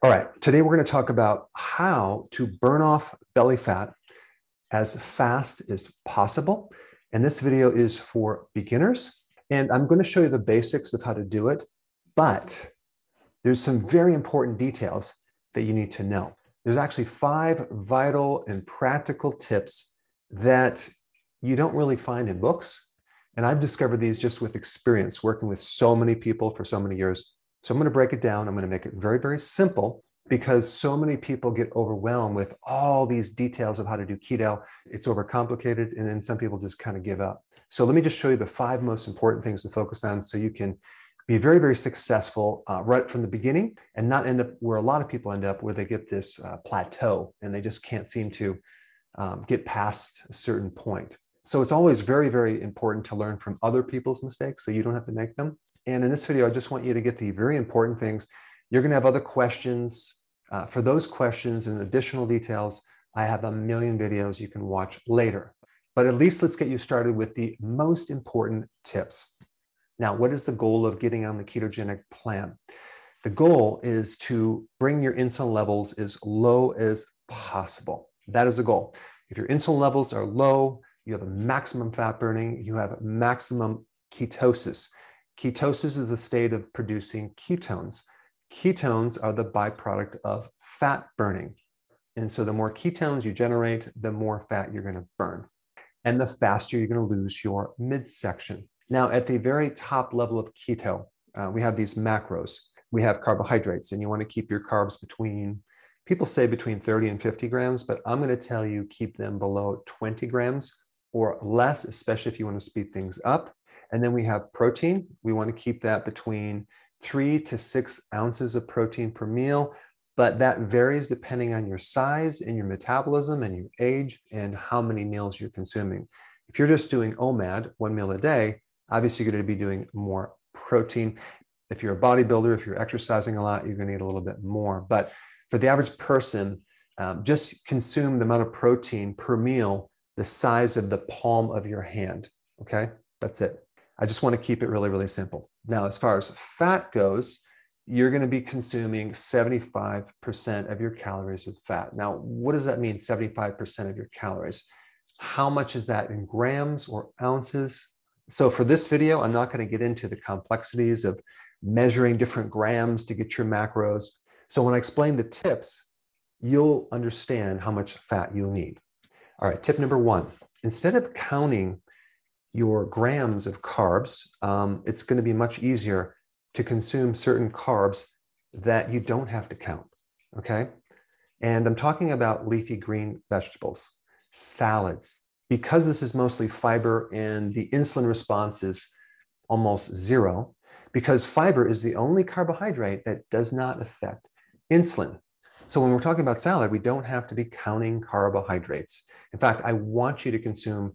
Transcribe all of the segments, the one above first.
All right, today we're going to talk about how to burn off belly fat as fast as possible. And this video is for beginners. And I'm going to show you the basics of how to do it, but there's some very important details that you need to know. There's actually 5 vital and practical tips that you don't really find in books. And I've discovered these just with experience, working with so many people for so many years. So I'm going to break it down. I'm going to make it very, very simple because so many people get overwhelmed with all these details of how to do keto. It's overcomplicated, and then some people just kind of give up. So let me just show you the 5 most important things to focus on so you can be very, very successful right from the beginning and not end up where a lot of people end up, where they get this plateau and they just can't seem to get past a certain point. So it's always very, very important to learn from other people's mistakes so you don't have to make them. And in this video, I just want you to get the very important things. You're going to have other questions. For those questions and additional details, I have a million videos you can watch later. But at least let's get you started with the most important tips. Now, what is the goal of getting on the ketogenic plan? The goal is to bring your insulin levels as low as possible. That is the goal. If your insulin levels are low, you have a maximum fat burning, you have maximum ketosis. Ketosis is a state of producing ketones. Ketones are the byproduct of fat burning. And so the more ketones you generate, the more fat you're going to burn. And the faster you're going to lose your midsection. Now, at the very top level of keto, we have these macros. We have carbohydrates, and you want to keep your carbs between, people say between 30 and 50 grams, but I'm going to tell you keep them below 20 grams or less, especially if you want to speed things up. And then we have protein. We want to keep that between 3 to 6 ounces of protein per meal, but that varies depending on your size and your metabolism and your age and how many meals you're consuming. If you're just doing OMAD, 1 meal a day, obviously you're going to be doing more protein. If you're a bodybuilder, if you're exercising a lot, you're going to need a little bit more. But for the average person, just consume the amount of protein per meal the size of the palm of your hand. Okay, that's it. I just want to keep it really, really simple. Now, as far as fat goes, you're going to be consuming 75% of your calories of fat. Now, what does that mean, 75% of your calories? How much is that in grams or ounces? So for this video, I'm not going to get into the complexities of measuring different grams to get your macros. So when I explain the tips, you'll understand how much fat you'll need. All right, tip number 1, instead of counting your grams of carbs, it's going to be much easier to consume certain carbs that you don't have to count, okay? And I'm talking about leafy green vegetables, salads. Because this is mostly fiber and the insulin response is almost 0, because fiber is the only carbohydrate that does not affect insulin. So when we're talking about salad, we don't have to be counting carbohydrates. In fact, I want you to consume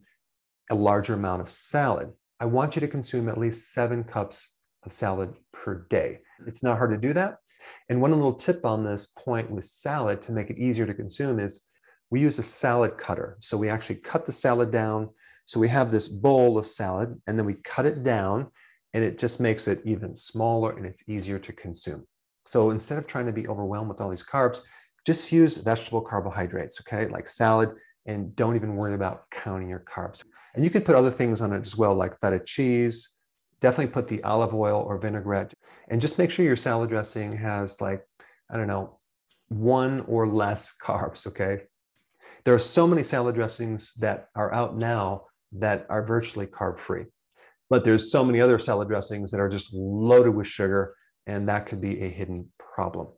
a larger amount of salad. I want you to consume at least 7 cups of salad per day. It's not hard to do that. And one little tip on this point with salad to make it easier to consume is we use a salad cutter. So we actually cut the salad down. So we have this bowl of salad, and then we cut it down, and it just makes it even smaller and it's easier to consume. So instead of trying to be overwhelmed with all these carbs, just use vegetable carbohydrates, okay, like salad, and don't even worry about counting your carbs. And you can put other things on it as well, like feta cheese. Definitely put the olive oil or vinaigrette, and just make sure your salad dressing has, like, I don't know, 1 or less carbs, okay? There are so many salad dressings that are out now that are virtually carb-free, but there's so many other salad dressings that are just loaded with sugar, and that could be a hidden problem.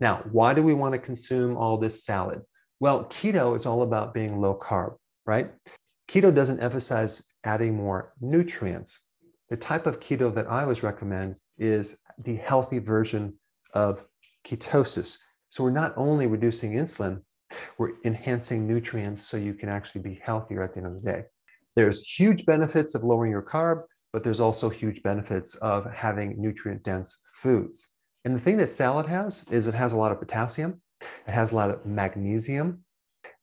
Now, why do we want to consume all this salad? Well, keto is all about being low carb, right? Keto doesn't emphasize adding more nutrients. The type of keto that I always recommend is the healthy version of ketosis. So we're not only reducing insulin, we're enhancing nutrients so you can actually be healthier at the end of the day. There's huge benefits of lowering your carb, but there's also huge benefits of having nutrient-dense foods. And the thing that salad has is it has a lot of potassium, it has a lot of magnesium,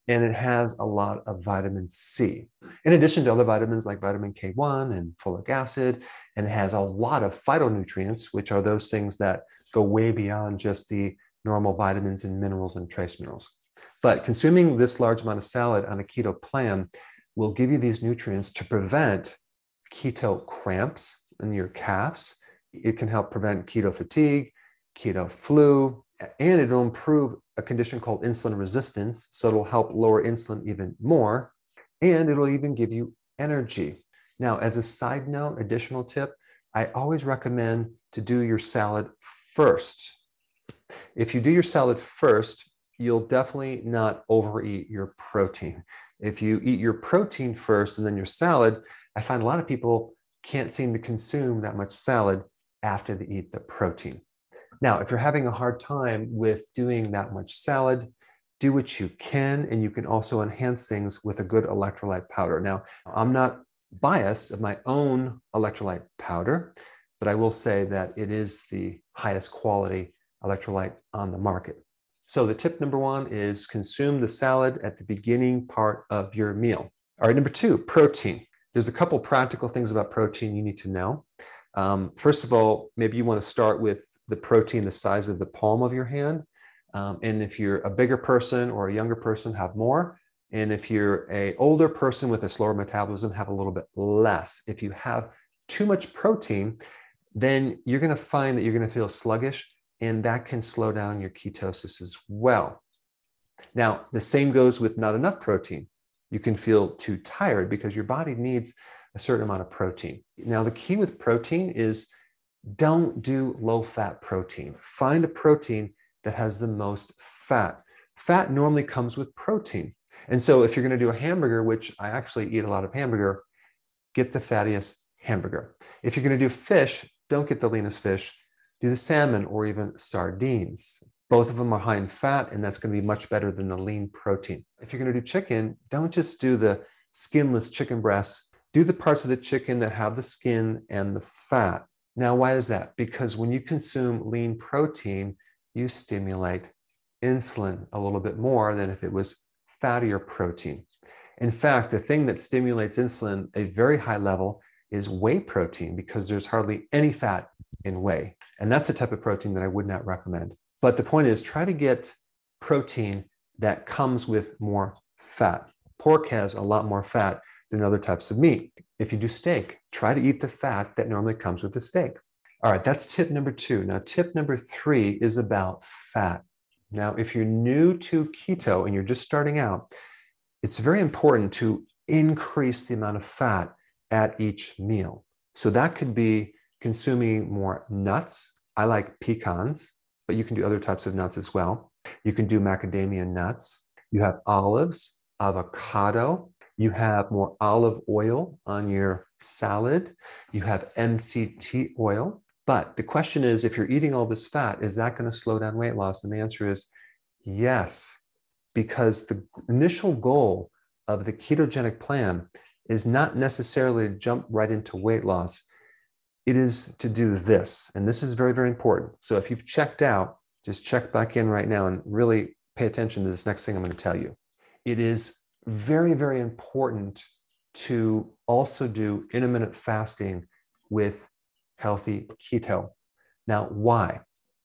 and it has a lot of vitamin C, in addition to other vitamins like vitamin K1 and folic acid, and it has a lot of phytonutrients, which are those things that go way beyond just the normal vitamins and minerals and trace minerals. But consuming this large amount of salad on a keto plan will give you these nutrients to prevent keto cramps in your calves. It can help prevent keto fatigue, keto flu, and it'll improve a condition called insulin resistance. So it'll help lower insulin even more, and it'll even give you energy. Now, as a side note, additional tip, I always recommend to do your salad first. If you do your salad first, you'll definitely not overeat your protein. If you eat your protein first and then your salad, I find a lot of people can't seem to consume that much salad after they eat the protein. Now, if you're having a hard time with doing that much salad, do what you can, and you can also enhance things with a good electrolyte powder. Now, I'm not biased of my own electrolyte powder, but I will say that it is the highest quality electrolyte on the market. So the tip number one is consume the salad at the beginning part of your meal. All right, number two, protein. There's a couple practical things about protein you need to know. First of all, maybe you want to start with the protein the size of the palm of your hand. And if you're a bigger person or a younger person, have more. And if you're an older person with a slower metabolism, have a little bit less. If you have too much protein, then you're going to find that you're going to feel sluggish, and that can slow down your ketosis as well. Now, the same goes with not enough protein. You can feel too tired because your body needs a certain amount of protein. Now, the key with protein is don't do low-fat protein. Find a protein that has the most fat. Fat normally comes with protein. And so if you're going to do a hamburger, which I actually eat a lot of hamburger, get the fattiest hamburger. If you're going to do fish, don't get the leanest fish. Do the salmon or even sardines. Both of them are high in fat, and that's going to be much better than the lean protein. If you're going to do chicken, don't just do the skinless chicken breasts. Do the parts of the chicken that have the skin and the fat. Now, why is that? Because when you consume lean protein, you stimulate insulin a little bit more than if it was fattier protein. In fact, the thing that stimulates insulin at a very high level is whey protein, because there's hardly any fat in whey. And that's the type of protein that I would not recommend. But the point is, try to get protein that comes with more fat. Pork has a lot more fat than other types of meat. If you do steak, try to eat the fat that normally comes with the steak. All right, that's tip number two. Now, tip number three is about fat. Now, if you're new to keto and you're just starting out, it's very important to increase the amount of fat at each meal. So that could be consuming more nuts. I like pecans, but you can do other types of nuts as well. You can do macadamia nuts. You have olives, avocado. You have more olive oil on your salad. You have MCT oil. But the question is, if you're eating all this fat, is that going to slow down weight loss? And the answer is yes, because the initial goal of the ketogenic plan is not necessarily to jump right into weight loss. It is to do this. And this is very, very important. So if you've checked out, just check back in right now and really pay attention to this next thing I'm going to tell you. It is very, very important to also do intermittent fasting with healthy keto. Now, why?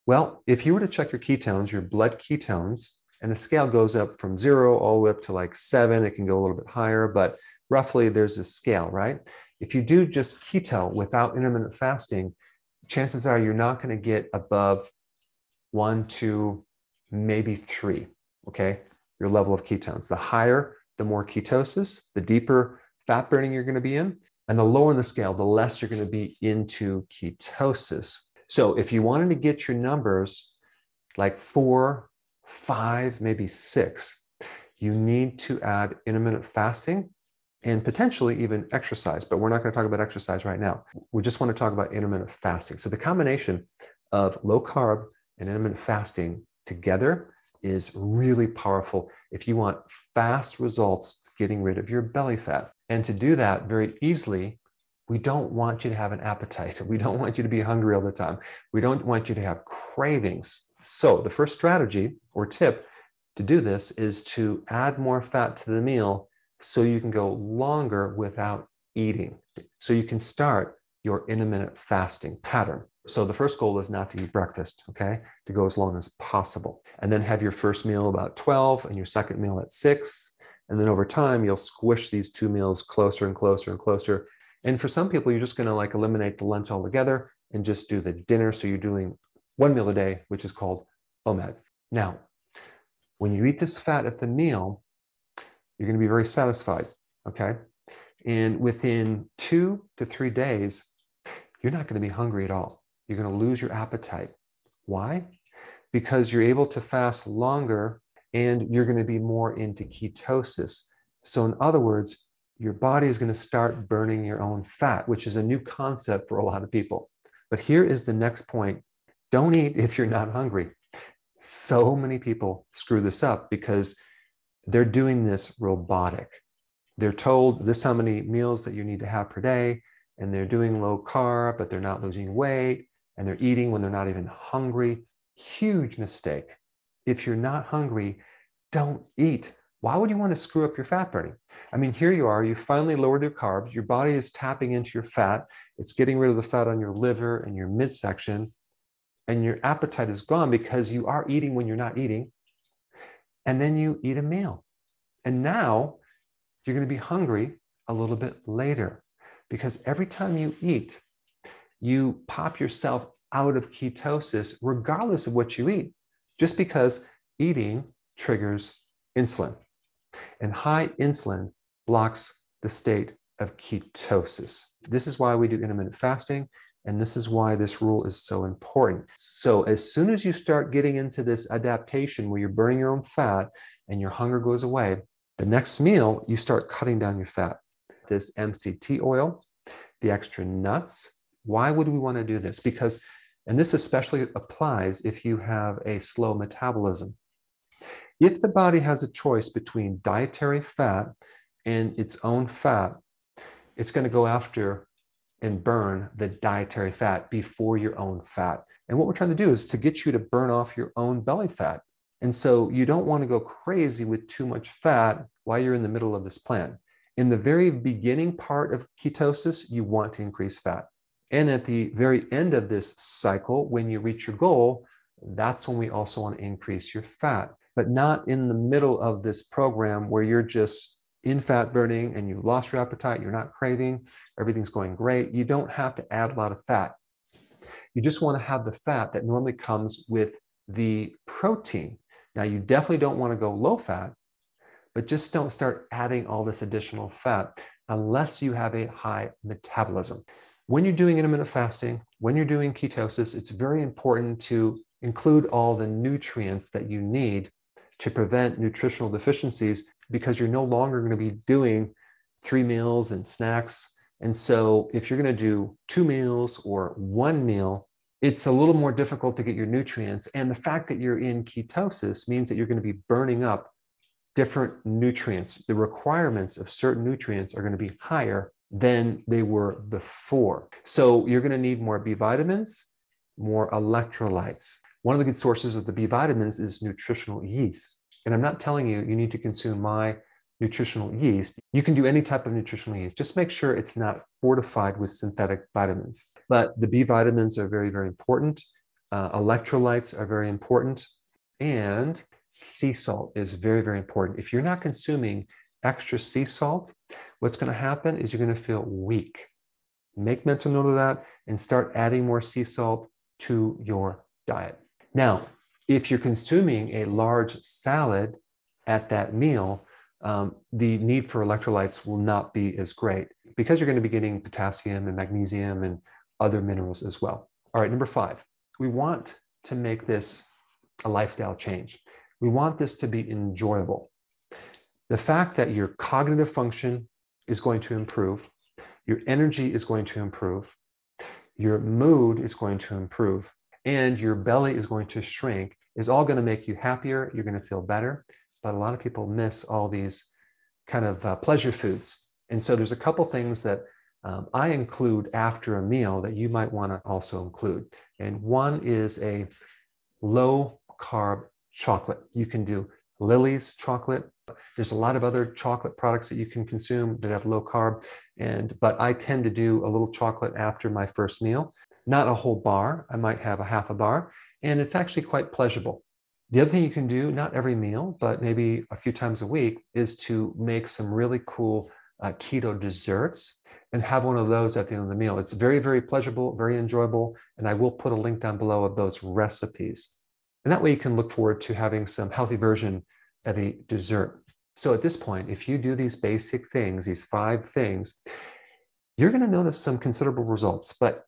Well, if you were to check your ketones, your blood ketones, and the scale goes up from 0 all the way up to like 7, it can go a little bit higher, but roughly there's a scale, right? If you do just keto without intermittent fasting, chances are you're not going to get above 1, 2, maybe 3, okay? Your level of ketones. The higher, the more ketosis, the deeper fat burning you're going to be in, and the lower in the scale, the less you're going to be into ketosis. So if you wanted to get your numbers like 4, 5, maybe 6, you need to add intermittent fasting and potentially even exercise, but we're not going to talk about exercise right now. We just want to talk about intermittent fasting. So the combination of low carb and intermittent fasting together is really powerful if you want fast results getting rid of your belly fat. And to do that very easily, we don't want you to have an appetite. We don't want you to be hungry all the time. We don't want you to have cravings. So the first strategy or tip to do this is to add more fat to the meal so you can go longer without eating. So you can start your intermittent fasting pattern. So the first goal is not to eat breakfast, okay? To go as long as possible. And then have your first meal about 12 and your second meal at 6. And then over time, you'll squish these two meals closer and closer and closer. And for some people, you're just gonna like eliminate the lunch altogether and just do the dinner. So you're doing one meal a day, which is called OMAD. Now, when you eat this fat at the meal, you're gonna be very satisfied, okay? And within 2 to 3 days, you're not gonna be hungry at all. You're gonna lose your appetite. Why? Because you're able to fast longer and you're gonna be more into ketosis. So in other words, your body is gonna start burning your own fat, which is a new concept for a lot of people. But here is the next point. Don't eat if you're not hungry. So many people screw this up because they're doing this robotic. They're told this is how many meals that you need to have per day, and they're doing low carb, but they're not losing weight, and they're eating when they're not even hungry. Huge mistake. If you're not hungry, don't eat. Why would you want to screw up your fat burning? I mean, here you are, you finally lowered your carbs, your body is tapping into your fat, it's getting rid of the fat on your liver and your midsection, and your appetite is gone because you are eating when you're not eating, and then you eat a meal. And now you're going to be hungry a little bit later because every time you eat, you pop yourself out of ketosis regardless of what you eat, just because eating triggers insulin. And high insulin blocks the state of ketosis. This is why we do intermittent fasting, and this is why this rule is so important. So as soon as you start getting into this adaptation where you're burning your own fat and your hunger goes away, the next meal, you start cutting down your fat. This MCT oil, the extra nuts. Why would we want to do this? Because, and this especially applies if you have a slow metabolism. If the body has a choice between dietary fat and its own fat, it's going to go after and burn the dietary fat before your own fat. And what we're trying to do is to get you to burn off your own belly fat. And so you don't want to go crazy with too much fat while you're in the middle of this plan. In the very beginning part of ketosis, you want to increase fat. And at the very end of this cycle, when you reach your goal, that's when we also want to increase your fat, but not in the middle of this program where you're just in fat burning and you lost your appetite, you're not craving, everything's going great. You don't have to add a lot of fat. You just want to have the fat that normally comes with the protein. Now, you definitely don't want to go low fat, but just don't start adding all this additional fat unless you have a high metabolism. When you're doing intermittent fasting, when you're doing ketosis, it's very important to include all the nutrients that you need to prevent nutritional deficiencies, because you're no longer going to be doing 3 meals and snacks. And so if you're going to do 2 meals or 1 meal, it's a little more difficult to get your nutrients. And the fact that you're in ketosis means that you're going to be burning up different nutrients. The requirements of certain nutrients are going to be higher than they were before. So you're going to need more B vitamins, more electrolytes. One of the good sources of the B vitamins is nutritional yeast. And I'm not telling you you need to consume my nutritional yeast. You can do any type of nutritional yeast. Just make sure it's not fortified with synthetic vitamins. But the B vitamins are very, very important. Electrolytes are very important. And sea salt is very, very important. If you're not consuming extra sea salt, what's going to happen is you're going to feel weak. Make mental note of that and start adding more sea salt to your diet. Now, if you're consuming a large salad at that meal, the need for electrolytes will not be as great because you're going to be getting potassium and magnesium and other minerals as well. All right, number 5, we want to make this a lifestyle change. We want this to be enjoyable. The fact that your cognitive function is going to improve, your energy is going to improve, your mood is going to improve, and your belly is going to shrink is all going to make you happier. You're going to feel better. But a lot of people miss all these kind of pleasure foods. And so there's a couple things that I include after a meal that you might want to also include. And one is a low carb chocolate. You can do Lily's chocolate. There's a lot of other chocolate products that you can consume that have low carb. But I tend to do a little chocolate after my first meal. not a whole bar. I might have a half a bar, and it's actually quite pleasurable. The other thing you can do, not every meal, but maybe a few times a week, is to make some really cool keto desserts and have one of those at the end of the meal. It's very, very pleasurable, very enjoyable, and I will put a link down below of those recipes. And that way you can look forward to having some healthy version of a dessert. So at this point, if you do these basic things, these 5 things, you're going to notice some considerable results, but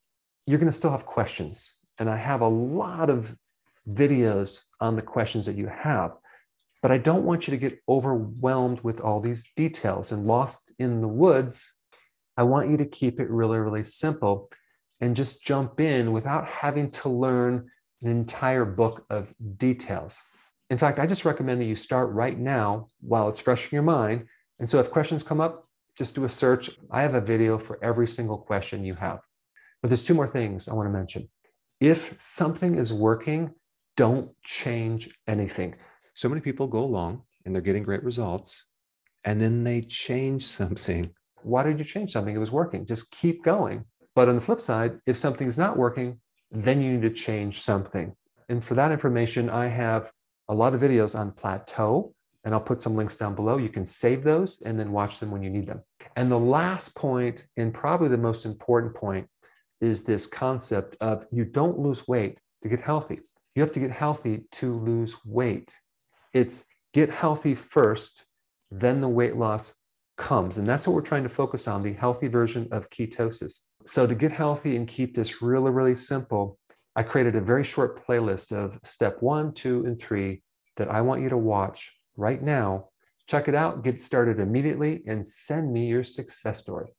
you're going to still have questions. And I have a lot of videos on the questions that you have, but I don't want you to get overwhelmed with all these details and lost in the woods. I want you to keep it really, really simple and just jump in without having to learn an entire book of details. In fact, I just recommend that you start right now while it's fresh in your mind. And so if questions come up, just do a search. I have a video for every single question you have. But there's 2 more things I want to mention. If something is working, don't change anything. So many people go along and they're getting great results, and then they change something. Why did you change something? It was working. Just keep going. But on the flip side, if something's not working, then you need to change something. And for that information, I have a lot of videos on plateau, and I'll put some links down below. You can save those and then watch them when you need them. And the last point, and probably the most important point, is this concept of you don't lose weight to get healthy. You have to get healthy to lose weight. It's get healthy first, then the weight loss comes. And that's what we're trying to focus on, the healthy version of ketosis. So to get healthy and keep this really, really simple, I created a very short playlist of step 1, 2, and 3 that I want you to watch right now. Check it out, get started immediately, and send me your success story.